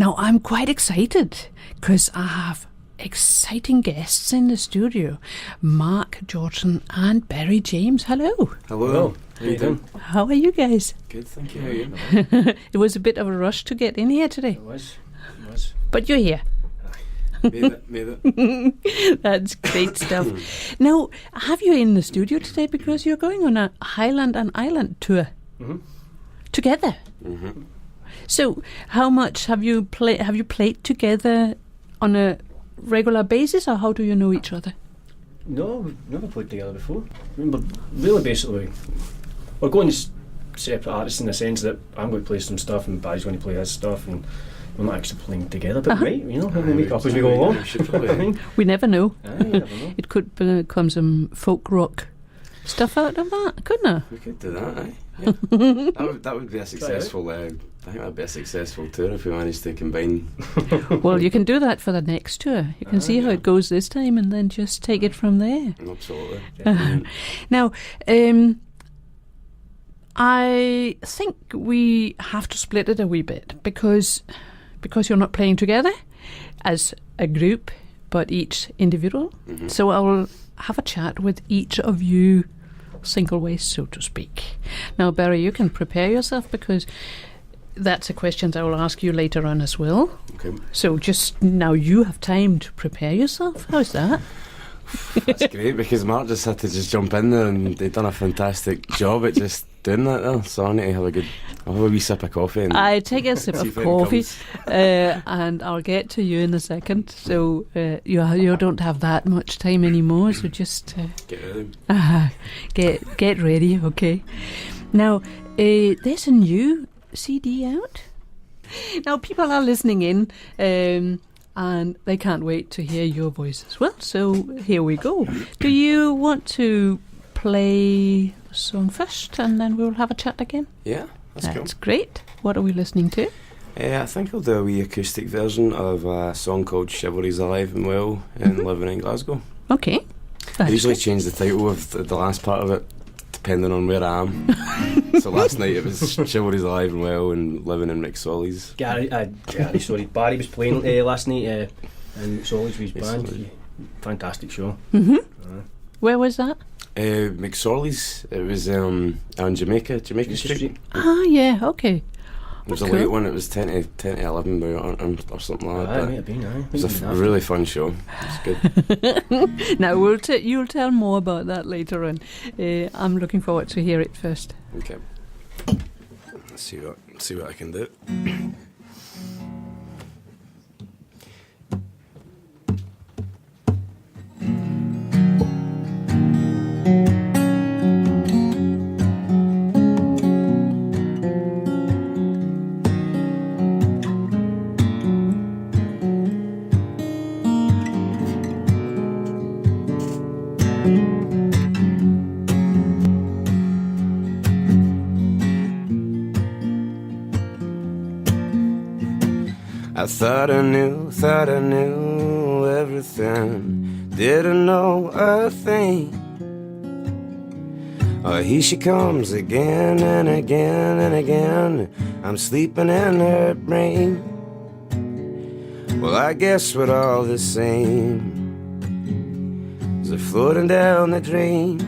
Now, I'm quite excited because I have exciting guests in the studio. Mark, Georgsson and Barrie-James. Hello. Hello. How you doing? How are you guys? Good, thank you. How are you? It was a bit of a rush to get in here today. It was. But you're here. Made it. That's great stuff. Now, have you in the studio today because you're going on a Highland and Island tour together? Mm-hmm. So, how much have you played together on a regular basis, or how do you know each other? No, we've never played together before. But really, basically, we're going as separate artists in the sense that I'm going to play some stuff and Barry's going to play his stuff, and we're not actually playing together, but right, we'll make up as we go along. We never know. You never know. It could become some folk rock stuff out of that, couldn't it? We could do that, aye. Yeah. that would be a successful. I think that'd be a successful tour if we managed to combine. Well, you can do that for the next tour. You can see how it goes this time, and then just take it from there. Absolutely. Now, I think we have to split it a wee bit because you're not playing together as a group, but each individual. Mm-hmm. So I will have a chat with each of you single ways, so to speak. Now, Barrie, you can prepare yourself because that's a question I will ask you later on as well. Okay. So just now you have time to prepare yourself. How's that? That's great because Mark just had to just jump in there and they've done a fantastic job at just doing that there. So I need to I'll have a wee sip of coffee. And I take a sip of coffee and I'll get to you in a second. So you don't have that much time anymore, so just get ready, okay? Now, there's a new CD out. Now, people are listening in and they can't wait to hear your voice as well. So here we go. Do you want to play the song first and then we'll have a chat again? Yeah, that's great. What are we listening to? I think I'll do a wee acoustic version of a song called Chivalry's Alive and Well and Living in Glasgow. Okay. I usually change the title of the last part of it depending on where I am. So last night it was Chivalry's Alive and Well and Living in McSorley's. Barrie was playing last night in McSorley's with his band. Fantastic show. Mm-hmm. Where was that? McSorley's. It was on Jamaica Street. Ah, yeah, okay. It was a late one. It was 10 to 11 or something like that. It was a really fun show. It's good. Now you'll tell more about that later on. I'm looking forward to hear it first. Okay. Let's see what I can do. I thought I knew everything, didn't know a thing. Oh, here she comes again and again and again. I'm sleeping in her brain. Well, I guess we're all the same as they're floating down the drain.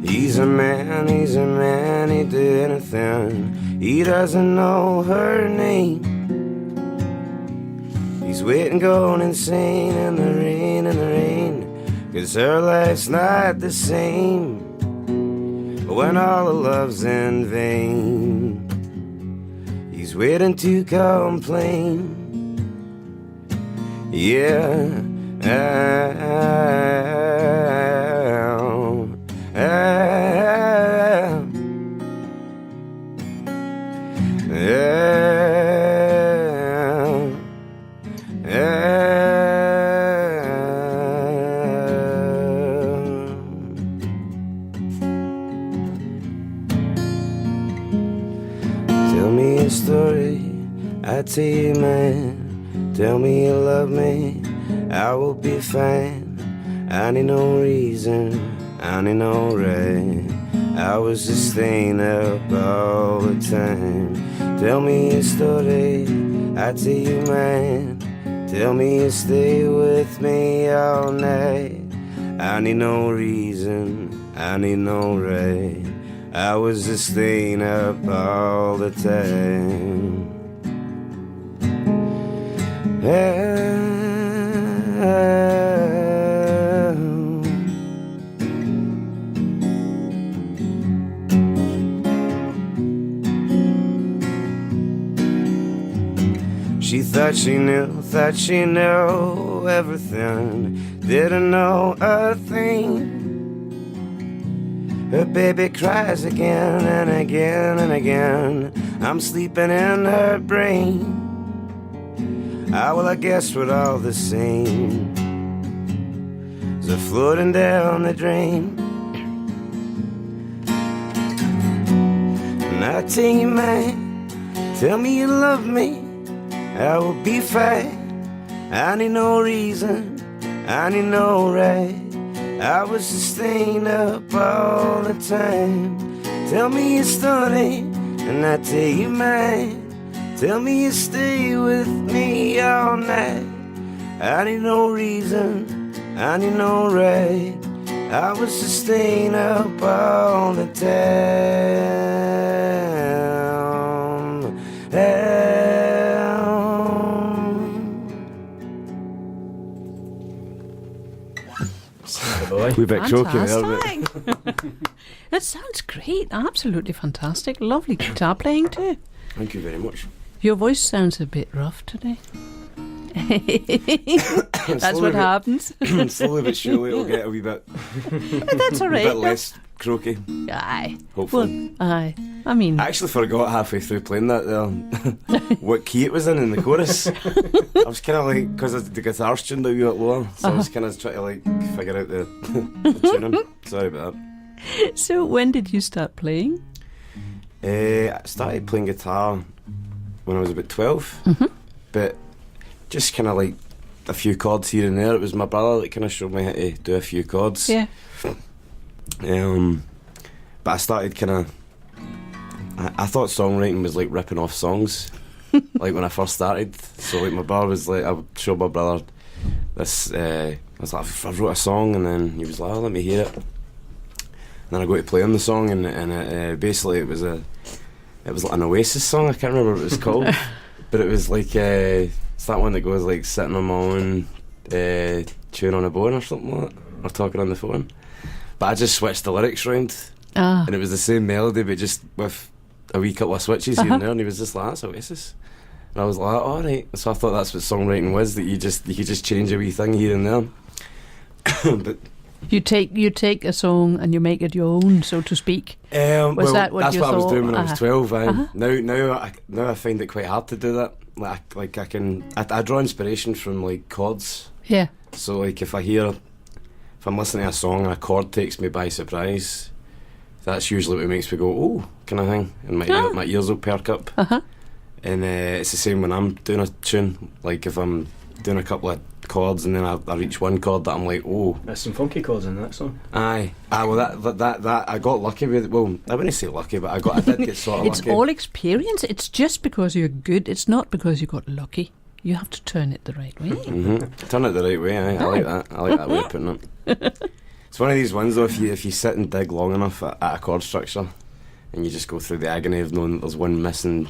He's a man, he'd do anything. He doesn't know her name. He's waiting, going insane in the rain, 'cause her life's not the same when all her love's in vain. He's waiting to complain. Yeah. Tell me a story, I tell you man. Tell me you love me, I will be fine. I need no reason, I need no right. I was just staying up all the time. Tell me a story, I tell you mine. Tell me you stay with me all night. I need no reason, I need no right. I was just staying up all the time. She thought she knew everything, didn't know a thing. Her baby cries again and again and again. I'm sleeping in her brain. Ah, well, I guess we're all the same. As they're floating down the drain. And I tell you, man, tell me you love me, I will be fine. I need no reason, I need no right. I was just staying up all the time. Tell me your story, and I tell you mine. Tell me you stay with me all night. I need no reason, I need no right. I was just staying up all the time. Wee bit croaky there, but It sounds great, absolutely fantastic. Lovely guitar playing too. Thank you very much. Your voice sounds a bit rough today. That's what happens. Slowly but surely it'll get a wee bit. That's all right. A bit less croaky. Aye. Hopefully. Well, aye. I mean, I actually forgot halfway through playing that there what key it was in the chorus. I was kind of like, because the guitar's tuned a wee bit lower, so I was kind of trying to like figure out the tuning. Sorry about that. So when did you start playing? I started playing guitar when I was about 12, but just kind of like a few chords here and there. It was my brother that kind of showed me how to do a few chords. Yeah. But I started kind of. I thought songwriting was like ripping off songs, like when I first started. So like my brother was like, I would show my brother this. I was like, I wrote a song, and then he was like, oh, let me hear it. And then I go to play on the song, and basically it was like an Oasis song. I can't remember what it was called, but it was like it's that one that goes like sitting on my own, chewing on a bone or something like that, or talking on the phone. But I just switched the lyrics round, and it was the same melody, but just with a wee couple of switches here and there. And he was just like, that's Oasis. And I was like, all right. So I thought that's what songwriting was, that you could just change a wee thing here and there. But you take a song and you make it your own, so to speak. Was that what that's you what thought? I was doing when I was 12. Now I find it quite hard to do that. I draw inspiration from like chords. Yeah. So like if I'm listening to a song and a chord takes me by surprise, that's usually what makes me go, oh, kind of thing, and my ears will perk up. And it's the same when I'm doing a tune. Like if I'm doing a couple of chords and then I reach one chord that I'm like, oh, there's some funky chords in that song. Aye. Well, that I got lucky with. Well, I wouldn't say lucky, but I did get sort of it's lucky. It's all experience. It's just because you're good. It's not because you got lucky. You have to turn it the right way. Turn it the right way. Aye. I like that. I like that way of putting it. It's one of these ones though. If you sit and dig long enough at a chord structure, and you just go through the agony of knowing that there's one missing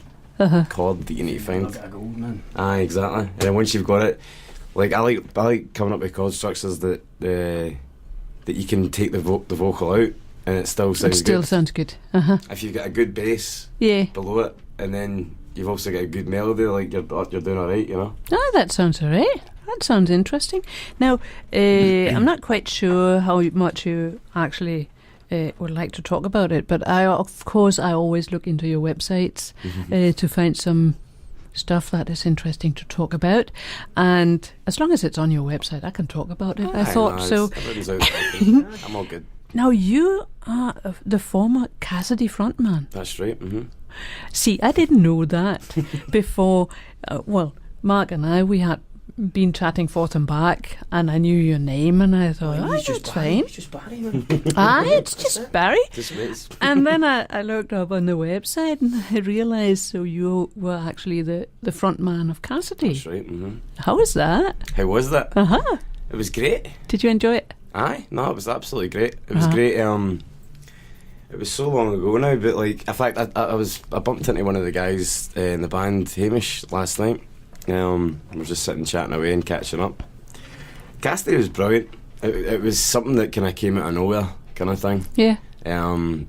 chord that you need to find. A gold, man. Aye, exactly. And then once you've got it, like I like coming up with chord structures that you can take the vocal out and it still sounds good. Sounds good. If you've got a good bass below it, and then you've also got a good melody, like you're doing all right, you know. Ah, that sounds all right. That sounds interesting. Now, I'm not quite sure how much you actually would like to talk about it, but I always look into your websites to find some stuff that is interesting to talk about, and as long as it's on your website, I can talk about it. I thought so. I'm all good. Now, you are the former Cassidy frontman. That's right. See, I didn't know that before. Mark and I, we had been chatting forth and back, and I knew your name, and I thought, He's just that's Barrie. fine. He's just Barrie, man. It's just Barrie. Just mates. And then I looked up on the website, and I realised, so you were actually the front man of Cassidy. That's right. Mm-hmm. How was that? How was that? Uh-huh. It was great. Did you enjoy it? Aye, no, it was absolutely great. It was great. It was so long ago now, but like, in fact, I bumped into one of the guys in the band, Hamish, last night. We were just sitting chatting away and catching up. Cassidy was brilliant. It was something that kind of came out of nowhere, kind of thing. Yeah. In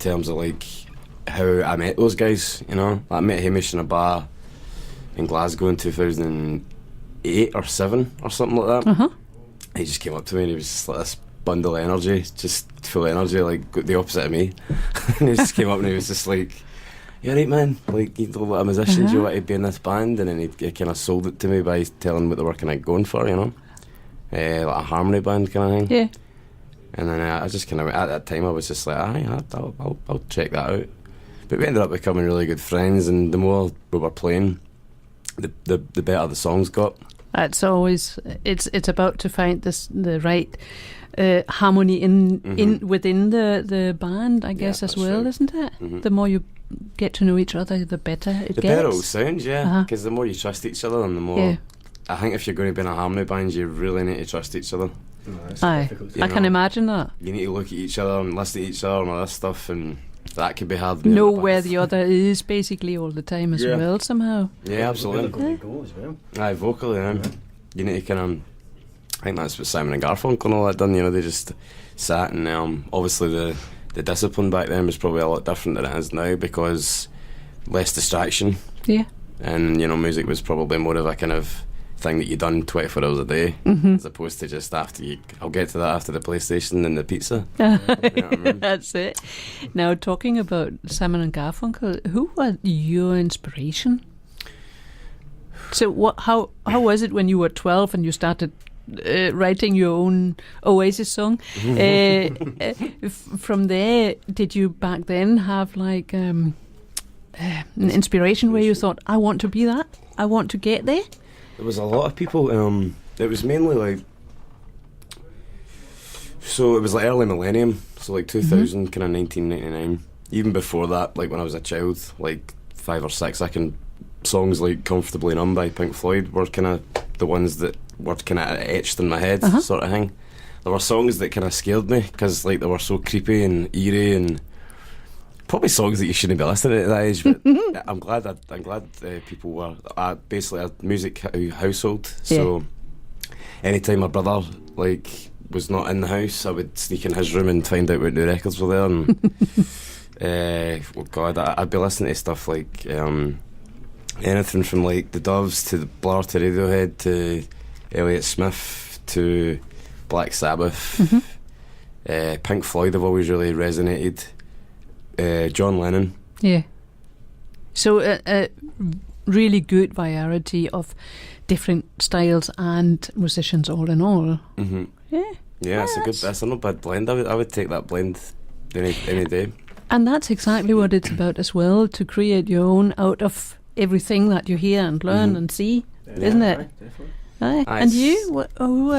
terms of like how I met those guys, you know, I met Hamish in a bar in Glasgow in 2008 or 7 or something like that. Uh-huh. He just came up to me and he was just like this bundle of energy, just full of energy, like the opposite of me. And he just came up and he was just like, "You alright, man? Like, you know, what a musician, do you want to be in this band?" And then he kind of sold it to me by telling what they were kind of going for, you know, like a harmony band kind of thing. Yeah. And then I just kind of, at that time, I was just like, I'll check that out. But we ended up becoming really good friends, and the more we were playing, the better the songs got. It's always it's about to find the right harmony in within the band, I guess, as well, right. Isn't it? Mm-hmm. The more you get to know each other, the better it gets. The better it all sounds, yeah. Because the more you trust each other, and the more. Yeah. I think if you're going to be in a harmony band, you really need to trust each other. Aye, I can imagine that. You need to look at each other and listen to each other and all this stuff, and that can be hard. Know where the other is basically all the time as well, somehow. Yeah, absolutely. Yeah. Go as well. Aye, vocally, you need to kind of. I think that's what Simon and Garfunkel and all that done. You know, they just sat and obviously the discipline back then was probably a lot different than it is now because less distraction. Yeah. And you know, music was probably more of a kind of thing that you done 24 hours a day, as opposed to just after I'll get to that after the PlayStation and the pizza. You know what I mean? That's it. Now, talking about Simon and Garfunkel, who was your inspiration? So, how was it when you were 12 and you started writing your own Oasis song? From there, did you back then have like an inspiration where you thought, I want to be that, I want to get there? There was a lot of people. It was mainly like, so it was like early millennium, so like 2000, kind of 1999. Even before that, like when I was a child, like 5 or 6, songs like "Comfortably Numb" by Pink Floyd were kind of the ones that were kind of etched in my head, sort of thing. There were songs that kind of scared me because like they were so creepy and eerie, and probably songs that you shouldn't be listening to at that age. But I'm glad people were basically a music household. So anytime my brother like was not in the house, I would sneak in his room and find out what new records were there. And oh God, I'd be listening to stuff like anything from like the Doves to the Blur to Radiohead to Elliott Smith to Black Sabbath. Pink Floyd have always really resonated. John Lennon. Yeah. So a really good variety of different styles and musicians all in all. Yeah, that's a not bad blend. I would take that blend any day. And that's exactly what it's about as well, to create your own out of everything that you hear and learn and see, isn't it? Aye, definitely. Aye. And you, who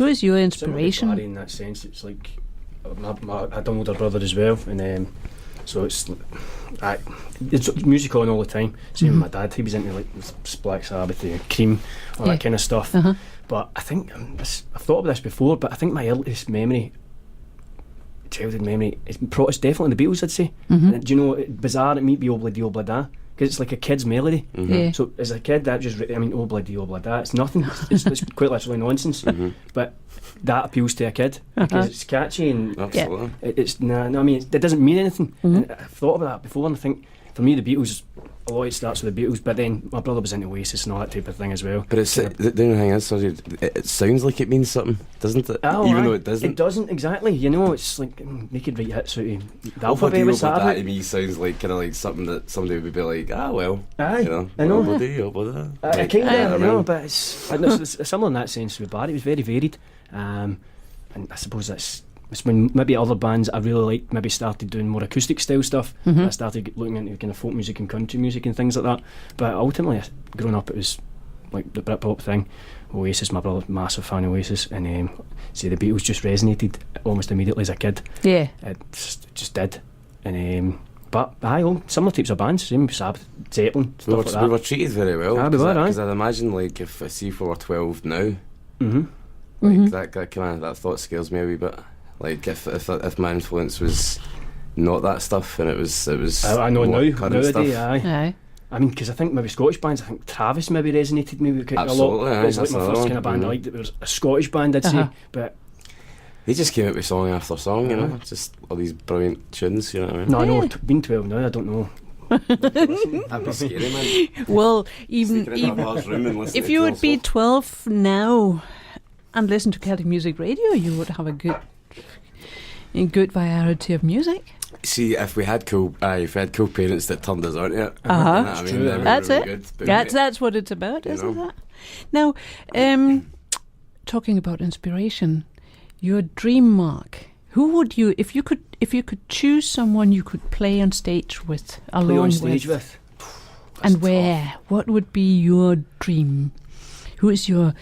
is your inspiration? Barrie in that sense, it's like I had an older brother as well, and so it's music on all the time. Same with my dad; he was into like Black Sabbath, Cream, all that kind of stuff. But I think I've thought of this before, but I think my earliest memory, childhood memory, it's definitely the Beatles, I'd say. And do you know, bizarre it might be Obla Di Obla Da, because it's like a kid's melody. So as a kid, that just, Obla Di Obla Da, it's nothing. It's quite literally nonsense. But that appeals to a kid because it's catchy and absolutely. It doesn't mean anything. And I've thought about that before, and I think for me the Beatles, a lot of it starts with the Beatles, but then my brother was into Oasis and all that type of thing as well. But the only thing is, it sounds like it means something, doesn't it? Even though it doesn't. It doesn't exactly. You know, it's like they could write hits out of the alphabet. That to me sounds like kind of like something that somebody would be like, well, aye, you know, I know. I kind of know, but it's similar in that sense with Barrie. It was very varied, and I suppose it's when maybe other bands I really liked maybe started doing more acoustic style stuff. I started looking into kind of folk music and country music and things like that. But ultimately, growing up, it was like the Britpop thing. Oasis, my brother's massive fan of Oasis, and see the Beatles just resonated almost immediately as a kid. Yeah. It just did. And but similar types of bands, same Sabbath, Zeppelin, stuff like that. We were treated very well. We were, because I'd imagine, like, if we were 12 now, Mm-hmm. that kind of that thought scares me a wee bit. Like, if my influence was not that stuff, and it was I know more now, current nowadays, stuff. Aye. I mean, because I think maybe Scottish bands, I think Travis maybe resonated maybe a lot. Absolutely, It was aye, like my that's first another kind of band I one. liked. It was a Scottish band, I'd say, but They just came out with song after song, you know, just all these brilliant tunes, you know what I mean? no, I know, being 12 now, I don't know. That'd be scary, man. Well, Sneaking into a bar's room and listening if to you Kill would be Soul. 12 now and listen to Celtic Music Radio, you would have a good variety of music. See, if we had cool parents that turned us on to it, Uh-huh. you know what I mean, True, then we That's were it. Good, but That's what it's about, You isn't know. it? Now, talking about inspiration, your dream, Mark. Who would you, if you could choose someone you could play on stage with, along Play on stage with. That's and where? tough. What would be your dream? Who is your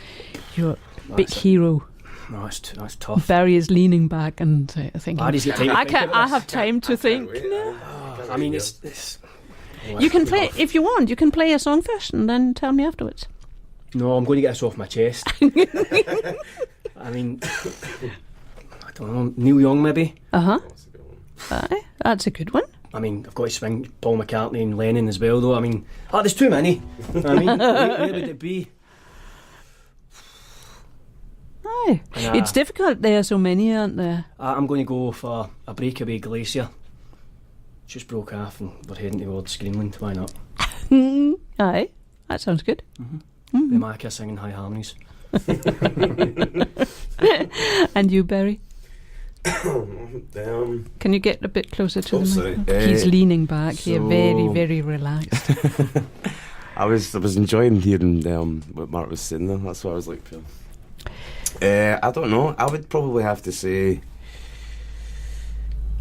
big That's it. hero? No, that's tough. Barry is leaning back and thinking. Barry's got time to I think can't. about I this. have time to think. Wait, No. I mean, it's You can play if you want. You can play a song first and then tell me afterwards. No, I'm going to get this off my chest. I mean, I don't know, Neil Young maybe. Aye, that's a good one. I mean, I've got to swing Paul McCartney and Lennon as well, though. I mean, there's too many. I mean, where would it be? Aye, Nah. it's difficult. There are so many, aren't there? I'm going to go for A Breakaway Glacier. Just broke off and we're heading towards Greenland. Why not? Aye, that sounds good. The Maka singing high harmonies. And you, Barry? Damn. Can you get a bit closer to the sorry. mic? He's leaning back here, very, so- very relaxed. I was enjoying hearing what Mark was saying there. That's what I was like. I don't know. I would probably have to say.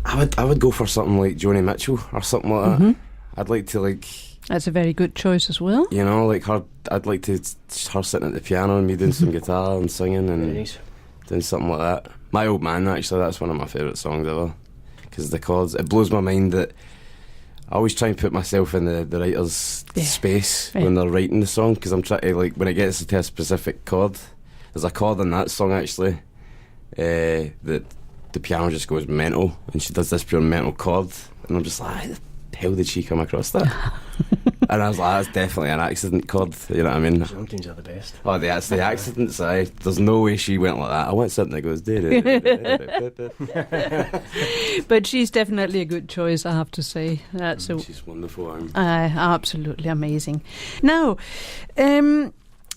I would go for something like Joni Mitchell or something like that. I'd like to That's a very good choice as well. you know, like her. I'd like to her sitting at the piano and me doing some guitar and singing Very and nice. doing something like that. My Old Man, actually, that's one of my favourite songs ever. Because the chords, it blows my mind that I always try and put myself in the writer's Yeah. space Right. when they're writing the song. Because I'm trying to, like, when it gets to a specific chord, there's a chord in that song actually that the piano just goes mental, and she does this pure mental chord, and I'm just like, how the hell did she come across that? And I was like, that's definitely an accident chord, you know what I mean? Sometimes they're the best. Oh, that's the accidents, aye. There's no way she went like that. I want something that goes... But she's definitely a good choice, I have to say. That's She's wonderful. absolutely amazing. Now,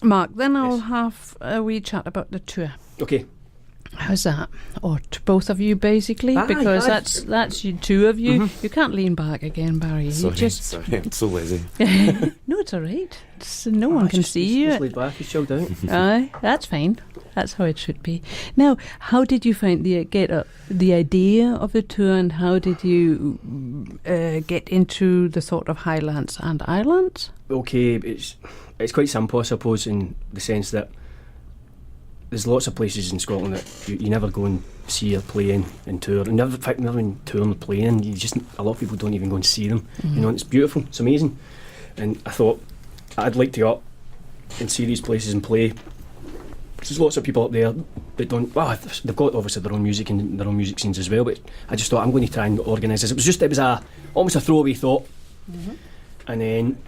Mark, then I'll have a wee chat about the tour. Okay. How's that? Or to both of you, basically, Aye, because aye. that's you two of you. You can't lean back again, Barry. Sorry, You just sorry, I'm so lazy. no, it's all right. No one can see He's you. laid back, he's chilled out. Aye, that's fine. That's how it should be. Now, how did you find the idea of the tour, and how did you get into the thought of Highlands and Islands? Okay, it's quite simple, I suppose, in the sense that there's lots of places in Scotland that you never go and see or play and tour. And never, in fact, never in touring or playing. A lot of people don't even go and see them. You know, and it's beautiful, it's amazing. And I thought I'd like to go up and see these places and play. There's lots of people up there that don't. Well, they've got obviously their own music and their own music scenes as well. But I just thought I'm going to try and organise this. It was almost a throwaway thought, and then.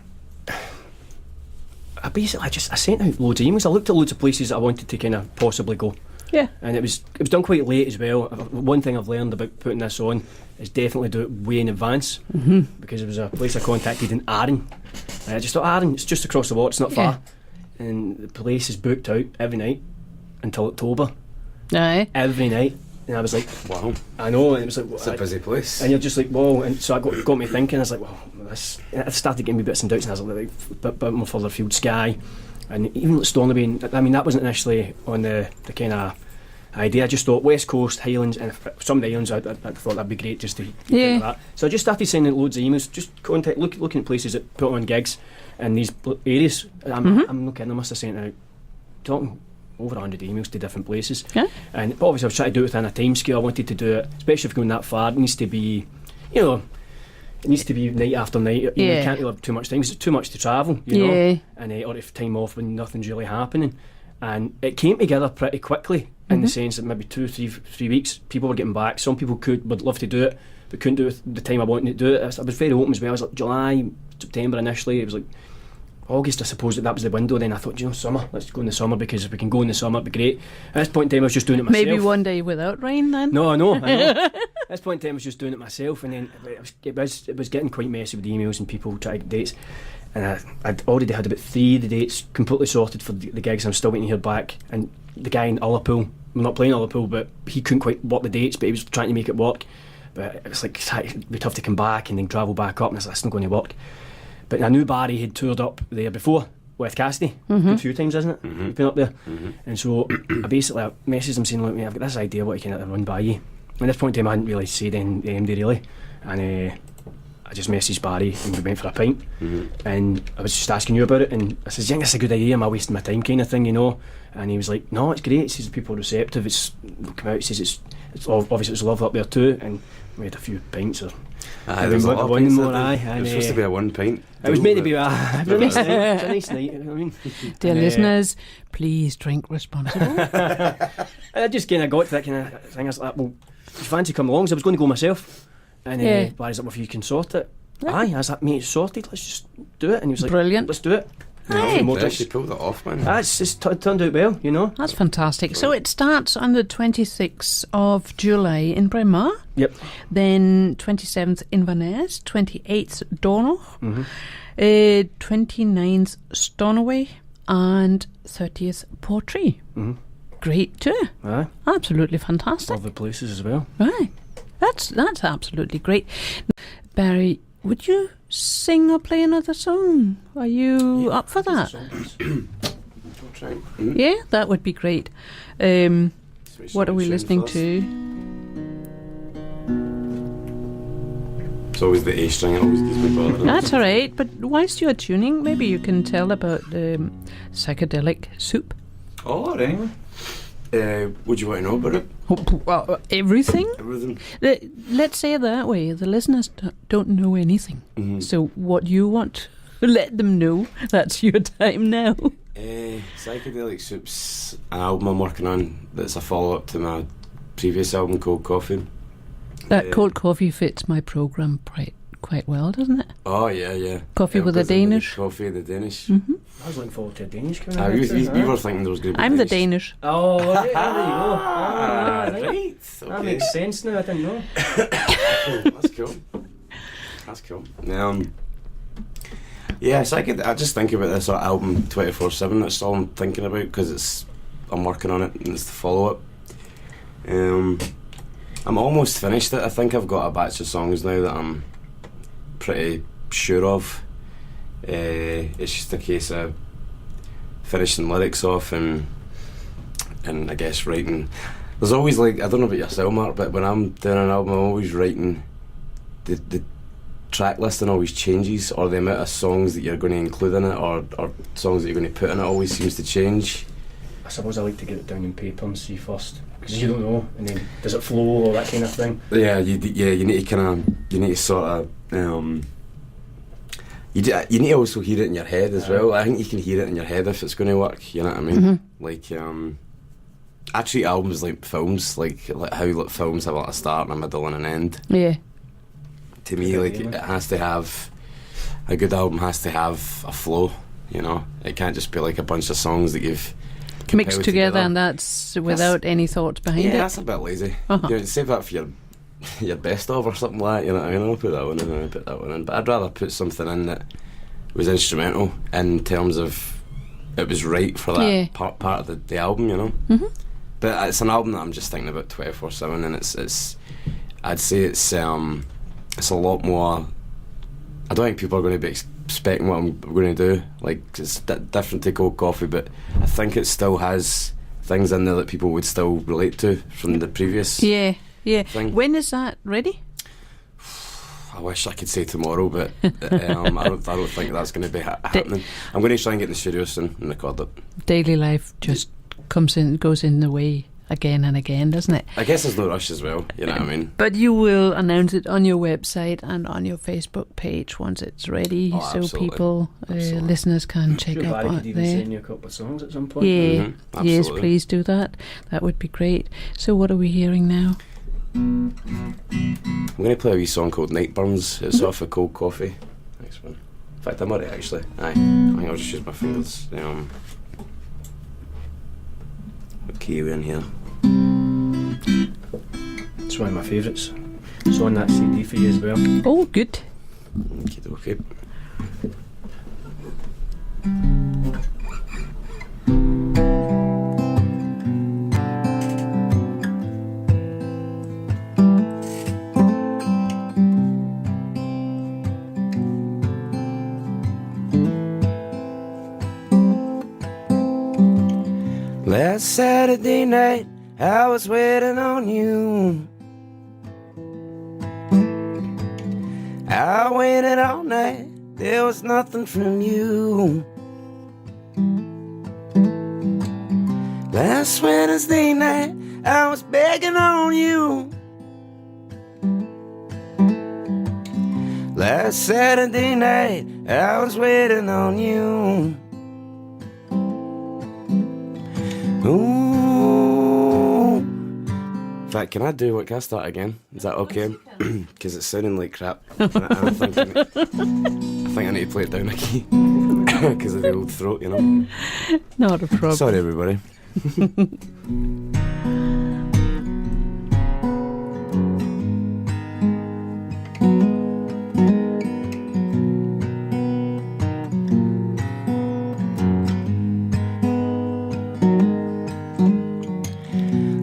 I sent out loads of emails. I looked at loads of places that I wanted to kind of possibly go. Yeah. And it was done quite late as well. One thing I've learned about putting this on is definitely do it way in advance, because there was a place I contacted in Arran. And I just thought, Arran, it's just across the water, it's not far. And the place is booked out every night until October. Aye. Every night. And I was like, Wow, I know. And it was like, it's a busy place. and you're just like, whoa. And so I got me thinking. I was like, well, this. I started getting me bits and doubts, and I was like, bit more further field, Skye, and even Stornoway. I mean, that wasn't initially on the kind of idea. I just thought West Coast, Highlands, and some of the Highlands, I thought that'd be great just to get into that. So I just started sending loads of emails, just looking at places that put on gigs in these areas. I'm not kidding, I must have sent out, talking over 100 emails to different places. Yeah. But obviously I was trying to do it within a time scale. I wanted to do it, especially if going that far, it needs to be, it needs to be night after night. You can't really have too much time, because it's too much to travel, you know, and or if time off when nothing's really happening. And it came together pretty quickly in the sense that maybe 2-3 weeks people were getting back. Some people would love to do it but couldn't do it the time I wanted to do it. I was very open as well. I was like July, September initially. It was like August, I suppose that was the window. Then I thought, summer, let's go in the summer, because if we can go in the summer it'd be great. At this point in time I was just doing it myself. Maybe one day without rain then? No, I know. At this point in time I was just doing it myself, and then it was getting quite messy with emails and people trying to get dates. And I'd already had about 3 of the dates completely sorted for the gigs. I'm still waiting to hear back. And the guy in Ullapool, we're not playing Ullapool, but he couldn't quite work the dates, but he was trying to make it work. But it was like, it'd be tough to come back and then travel back up, and I was like, that's not going to work. But I knew Barrie had toured up there before with Cassidy, a few times, isn't it? He's been up there. And so I messaged him saying, look, mate, I've got this idea what I can run by you. At this point in time I hadn't really said anything really, and I just messaged Barrie and we went for a pint, and I was just asking you about it, and I says, you think that's a good idea, am I wasting my time kind of thing, and he was like, no, it's great. He says people are receptive, it's come out, he says it's obviously it's love up there too, and we had a few pints or there was a lot of pints more, it was supposed to be a 1 pint. It was meant to be a nice night. It was a nice night, you know what I mean? Dear listeners, please drink responsibly. I just kind of got to that kind of thing. I was like, well, do you fancy come along? So I was going to go myself. And Barry's like, well, if you can sort it. Aye, I was like, mate, it's sorted, let's just do it. And he was like, brilliant, let's do it. Aye. You actually pulled it off, man. It's turned out well, That's fantastic. So it starts on the 26th of July in Bryn Mawr. Yep. Then 27th Inverness, 28th Donald, 29th Stornoway, and 30th Portree. Great tour. Aye. Absolutely fantastic. Lovely places as well. Right. That's absolutely great. Barrie, would you sing or play another song? Are you up for that? Yeah, that would be great. What are we listening to? It's always the A string, it always gives me bother. That's alright, but whilst you're tuning, maybe you can tell about psychedelic soup. Oh, right. What do you want to know about it? Everything? Everything. Let's say it that way. The listeners don't know anything. So what you want, let them know. That's your time now. Psychedelic Soup's an album I'm working on that's a follow-up to my previous album, Cold Coffee. That Cold Coffee fits my programme quite well, doesn't it? Oh, yeah. Coffee with the Danish. Coffee with the Danish. I was looking forward to a Danish coming out. You were thinking there was going to be I'm Danish. the Danish. Oh, there you go. Right. Okay. That makes sense now, I didn't know. That's cool. That's cool. Yeah, I just think about this album 24/7. That's all I'm thinking about, because I'm working on it and it's the follow-up. I'm almost finished it. I think I've got a batch of songs now that I'm pretty sure of. It's just a case of finishing lyrics off and I guess writing. There's always, like, I don't know about yourself, Mark, but when I'm doing an album I'm always writing the track listing always changes, or the amount of songs that you're going to include in it, or songs that you're going to put in it always seems to change. I suppose I like to get it down in paper and see first, because you don't know, and then does it flow or that kind of thing. Yeah, you need to sort of you need to also hear it in your head as well. I think you can hear it in your head if it's going to work, you know what I mean? Like, I treat albums like films, like how films have a start and a middle and an end. Yeah. To me, like, it has to have, a good album has to have a flow, It can't just be like a bunch of songs that you've mixed together and that's without any thoughts behind it. Yeah, that's a bit lazy. Save that for your best of or something like that, you know what I mean? I'll put that one in and I'll put that one in. But I'd rather put something in that was instrumental in terms of it was right for that part of the album, But it's an album that I'm just thinking about 24/7, and it's I'd say it's a lot more. I don't think people are going to be expecting what I'm going to do. Like, it's different to Cold Coffee, but I think it still has things in there that people would still relate to from the previous Yeah. thing. When is that ready? I wish I could say tomorrow, but I don't think that's going to be happening. I'm going to try and get in the studio soon and record it. Daily life just goes in the way again and again, doesn't it? I guess there's no rush as well, you know what I mean? But you will announce it on your website and on your Facebook page once it's ready, so absolutely. people, listeners can check Sure, out Barrie what could even there. send you a couple of songs at some point. Yeah, yes, absolutely. please do that. That would be great. So what are we hearing now? I'm going to play a wee song called Night Burns. It's off of Cold Coffee. Next one. In fact, I'm alright actually. Aye. I think I'll just use my fingers. What key are we in here? It's one of my favourites. It's on that CD for you as well. Oh, good. Okay. Last Saturday night, I was waiting on you. I waited all night, there was nothing from you. Last Wednesday night, I was begging on you. Last Saturday night, I was waiting on you. Ooh. In fact, can I start again? Is that okay? Because it's sounding like crap. And I think I need to play it down a key. Because of the old throat, you know. Not a problem. Sorry, everybody.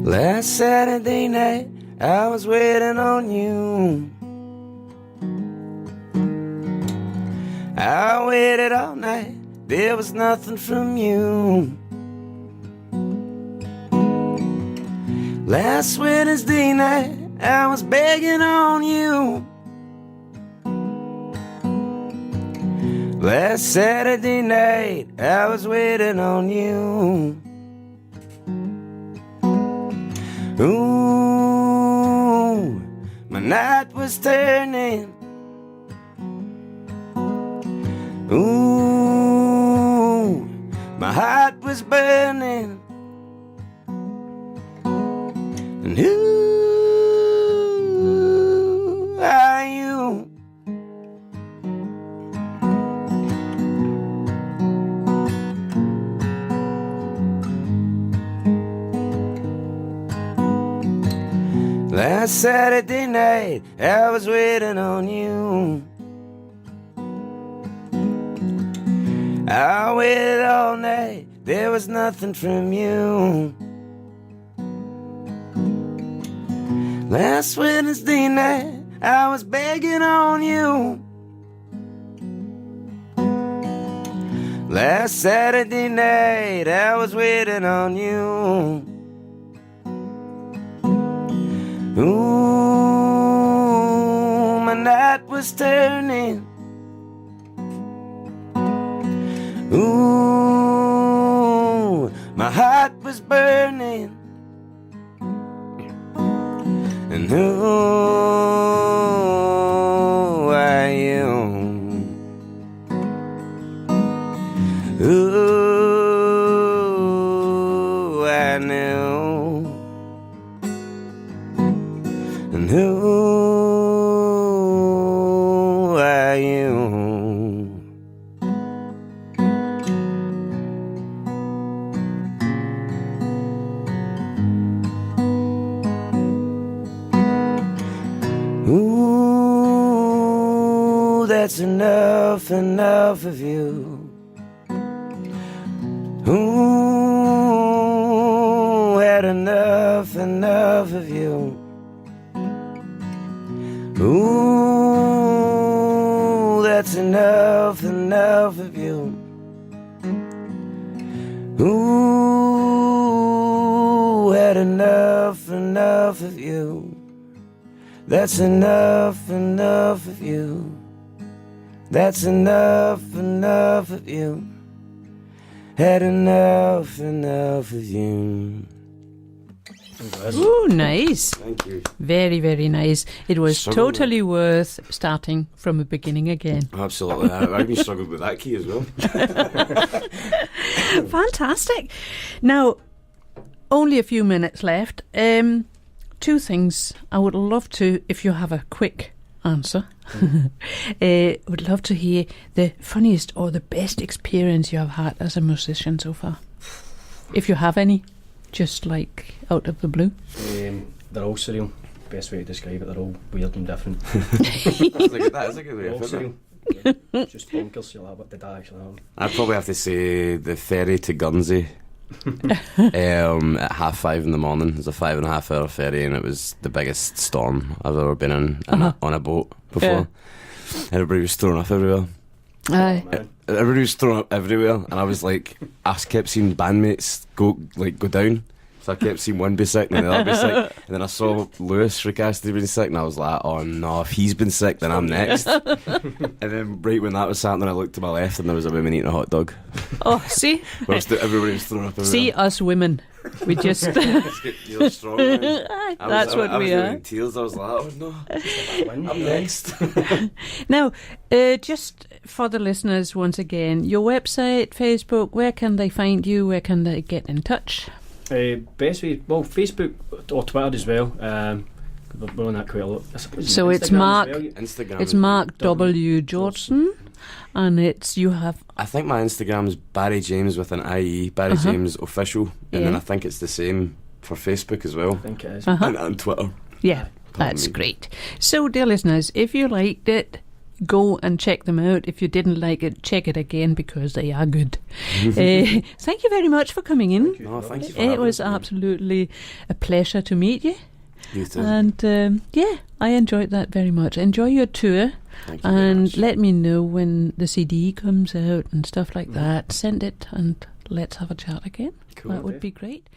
Last Saturday night, I was waiting on you. I waited all night, there was nothing from you. Last Wednesday night, I was begging on you. Last Saturday night, I was waiting on you. Ooh, my night was turning. Ooh, my heart was burning. And who are you? Last Saturday night, I was waiting on you. I waited all night, there was nothing from you. Last Wednesday night, I was begging on you. Last Saturday night, I was waiting on you. Ooh, my night was turning. Ooh, my heart was burning. And who are you? Ooh, I knew. And who are you? Ooh, that's enough of you. Ooh, had enough of you. Ooh, that's enough of you. Ooh, enough, enough of you. That's enough, enough of you. That's enough, enough of you. Had enough, enough of you. Ooh, nice. Thank you. Very, very nice. It was Struggled totally worth starting from the beginning again. Absolutely. I've been struggling with that key as well. Fantastic. Now, only a few minutes left. Two things I would love to, if you have a quick answer, would love to hear the funniest or the best experience you have had as a musician so far. If you have any, just like out of the blue. They're all surreal. Best way to describe it, they're all weird and different. That's a good way All of putting it. surreal. Just bonkers, you'll have what did that actually happen. I'd probably have to say the ferry to Guernsey at 5:30 in the morning. It was a 5.5 hour ferry, and it was the biggest storm I've ever been in on a boat before. Everybody was thrown up everywhere. Aye. Man. Everybody was thrown up everywhere, and I was like, I kept seeing bandmates go down. So I kept seeing one be sick and then the other be sick. And then I saw Lewis Ricasty being sick, and I was like, oh no, if he's been sick, then I'm next. And then right when that was happening, I looked to my left and there was a woman eating a hot dog. Oh, see? Everybody was thrown up everywhere. See, us women. We just... You're strong, man. That's what we I are. was in tears. I was like, oh no, I'm next. Now, just for the listeners, once again, your website, Facebook, where can they find you? Where can they get in touch? Best way, well, Facebook or Twitter as well. We're on that quite a lot. So it's Mark. Instagram. It's Mark W. Georgsson, and it's you have. I think my Instagram is Barrie-James with an IE, Barrie-James official, and then I think it's the same for Facebook as well. I think it is. And Twitter. Yeah, that's great. So, dear listeners, if you liked it, go and check them out. If you didn't like it, check it again because they are good. Thank you very much for coming in. Thank you for It was having me. absolutely a pleasure to meet you. You too. And I enjoyed that very much. Enjoy your tour. Thank you very And much. let me know when the CD comes out and stuff like that. Send it and let's have a chat again. Cool. That would be great.